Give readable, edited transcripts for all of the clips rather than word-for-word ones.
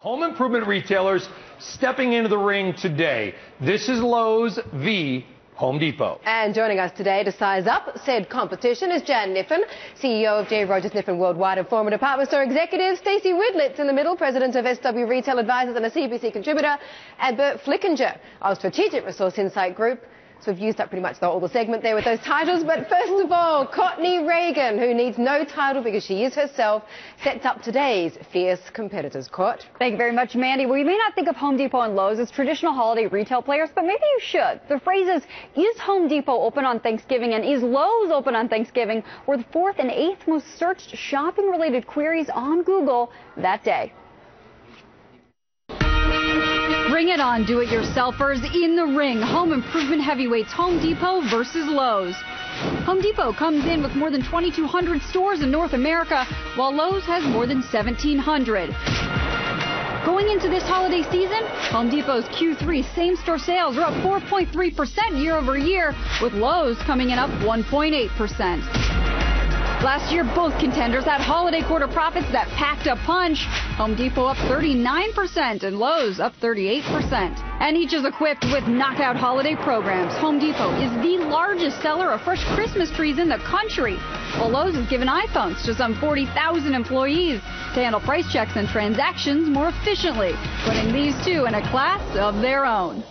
Home improvement retailers stepping into the ring today. This is Lowe's v. Home Depot. And joining us today to size up said competition is Jan Niffen, CEO of J. Rogers Niffen Worldwide and former department store executive. Stacey Widlitz in the middle, president of SW Retail Advisors and a CNBC contributor. And Bert Flickinger of Strategic Resource Insight Group. So we've used up pretty much all the segment there with those titles. But first of all, Courtney Reagan, who needs no title because she is herself, sets up today's fierce competitors. Court. Thank you very much, Mandy. Well, you may not think of Home Depot and Lowe's as traditional holiday retail players, but maybe you should. The phrases, is Home Depot open on Thanksgiving and is Lowe's open on Thanksgiving, were the 4th and 8th most searched shopping-related queries on Google that day. Bring it on, do-it-yourselfers. In the ring, home improvement heavyweights Home Depot versus Lowe's. Home Depot comes in with more than 2,200 stores in North America, while Lowe's has more than 1,700. Going into this holiday season, Home Depot's Q3 same-store sales are up 4.3% year over year, with Lowe's coming in up 1.8%. Last year, both contenders had holiday quarter profits that packed a punch. Home Depot up 39% and Lowe's up 38%. And each is equipped with knockout holiday programs. Home Depot is the largest seller of fresh Christmas trees in the country, while Lowe's has given iPhones to some 40,000 employees to handle price checks and transactions more efficiently, putting these two in a class of their own.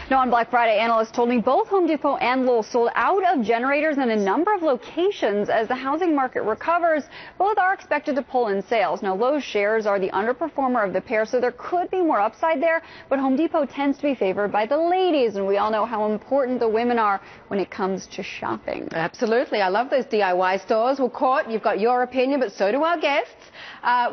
Now, on Black Friday, analysts told me both Home Depot and Lowe's sold out of generators in a number of locations as the housing market recovers. Both are expected to pull in sales. Now, Lowe's shares are the underperformer of the pair, so there could be more upside there, but Home Depot tends to be favored by the ladies, and we all know how important the women are when it comes to shopping. Absolutely. I love those DIY stores. Well, Court, you've got your opinion, but so do our guests.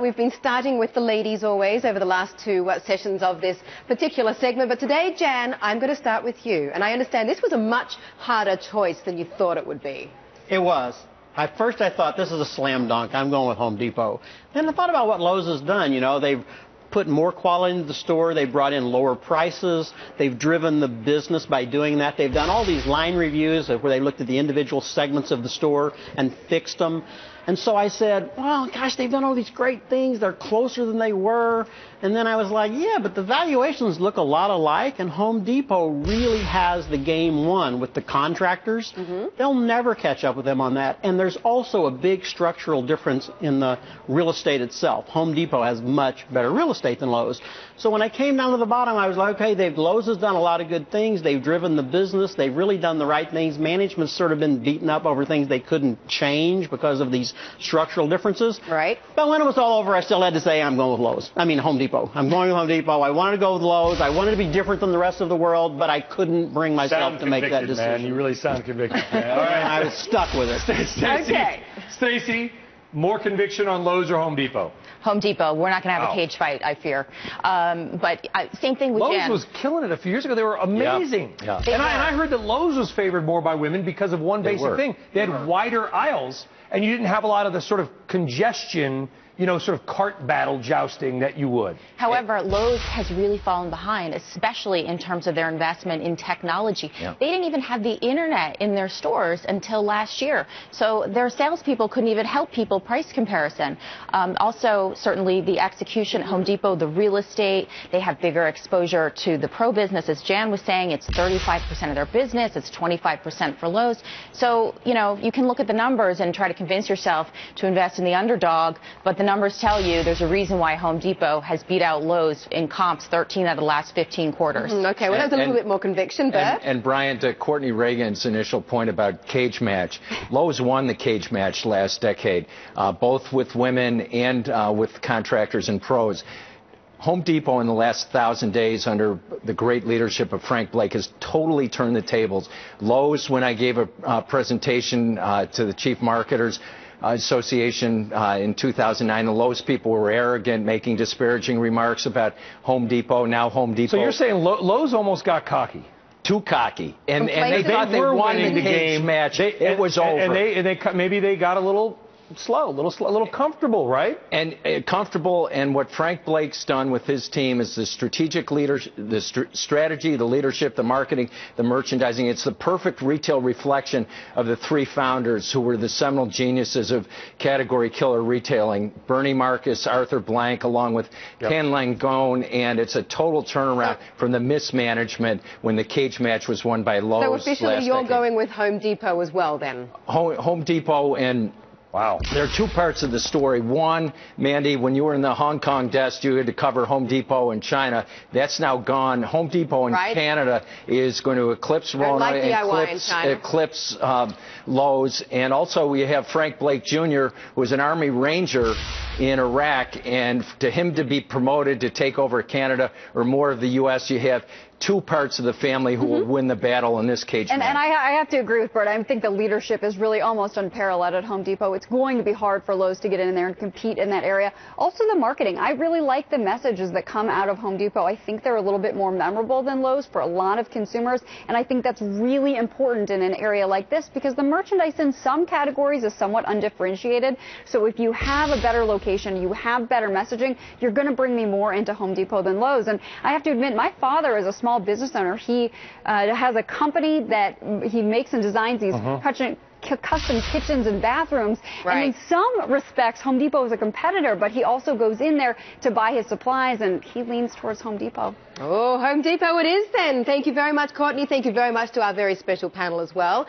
We've been starting with the ladies always over the last two sessions of this particular segment. But today, Jan, I'm going to start with you. And I understand this was a much harder choice than you thought it would be. It was. At first, I thought this is a slam dunk. I'm going with Home Depot. Then I thought about what Lowe's has done. You know, they've put more quality into the store. They've brought in lower prices. They've driven the business by doing that. They've done all these line reviews where they looked at the individual segments of the store and fixed them. And so I said, well, gosh, they've done all these great things. They're closer than they were. And then I was like, yeah, but the valuations look a lot alike. And Home Depot really has the game won with the contractors. They'll never catch up with them on that. And there's also a big structural difference in the real estate itself. Home Depot has much better real estate than Lowe's. So when I came down to the bottom, I was like, okay, Lowe's has done a lot of good things. They've driven the business. They've really done the right things. Management's sort of been beaten up over things they couldn't change because of these structural differences. Right. But when it was all over, I still had to say I'm going with Lowe's. I mean, Home Depot. I'm going with Home Depot. I wanted to go with Lowe's. I wanted to be different than the rest of the world, but I couldn't bring myself to make that decision. Man. You really sound convicted, man. All right. I was stuck with it. Stacey, more conviction on Lowe's or Home Depot? Home Depot. We're not going to have a cage fight, I fear. But same thing with Jan. Lowe's was killing it a few years ago. They were amazing. Yeah. And I heard that Lowe's was favored more by women because of one basic thing. They had wider aisles, and you didn't have a lot of the sort of congestion, you know, sort of cart battle jousting that you would. However, Lowe's has really fallen behind, especially in terms of their investment in technology. They didn't even have the internet in their stores until last year. So their salespeople couldn't even help people price comparison. Also, certainly the execution at Home Depot, the real estate, they have bigger exposure to the pro business. As Jan was saying, it's 35% of their business. It's 25% for Lowe's. So, you know, you can look at the numbers and try to convince yourself to invest in the underdog, but the numbers tell you there's a reason why Home Depot has beat out Lowe's in comps 13 out of the last 15 quarters. Okay, well, that's a little bit more conviction, Bert. And Brian, to Courtney Reagan's initial point about cage match, Lowe's won the cage match last decade, both with women and with contractors and pros. Home Depot in the last 1,000 days under the great leadership of Frank Blake has totally turned the tables. Lowe's, when I gave a presentation to the chief marketers Association in 2009, the Lowe's people were arrogant, making disparaging remarks about Home Depot. Now Home Depot. So you're saying Lowe's almost got cocky? Too cocky, and they thought they were won winning the game match. It was over. And maybe they got a little slow, a little comfortable, right? And comfortable. And what Frank Blake's done with his team is the strategic leadership, the strategy, the leadership, the marketing, the merchandising. It's the perfect retail reflection of the three founders who were the seminal geniuses of category killer retailing: Bernie Marcus, Arthur Blank, along with Ken Langone. And it's a total turnaround from the mismanagement when the cage match was won by Lowe's. So officially, you're going with Home Depot as well, then? Home Depot and. Wow. There are two parts of the story. One, Mandy, when you were in the Hong Kong desk, you had to cover Home Depot in China. That's now gone. Home Depot in Canada is going to eclipse Rona, eclipse Lowe's. And also we have Frank Blake Jr., who was an Army Ranger in Iraq. And to him to be promoted to take over Canada or more of the U.S., you have two parts of the family who will win the battle in this cage match. And I have to agree with Bert. I think the leadership is really almost unparalleled at Home Depot. It's going to be hard for Lowe's to get in there and compete in that area. Also, the marketing. I really like the messages that come out of Home Depot. I think they're a little bit more memorable than Lowe's for a lot of consumers, and I think that's really important in an area like this because the merchandise in some categories is somewhat undifferentiated. So if you have a better location, you have better messaging, you're going to bring me more into Home Depot than Lowe's. And I have to admit, my father is a small business owner. He has a company that he makes and designs these custom kitchens and bathrooms. And in some respects, Home Depot is a competitor, but he also goes in there to buy his supplies, and he leans towards Home Depot. Oh, Home Depot it is then. Thank you very much, Courtney. Thank you very much to our very special panel as well.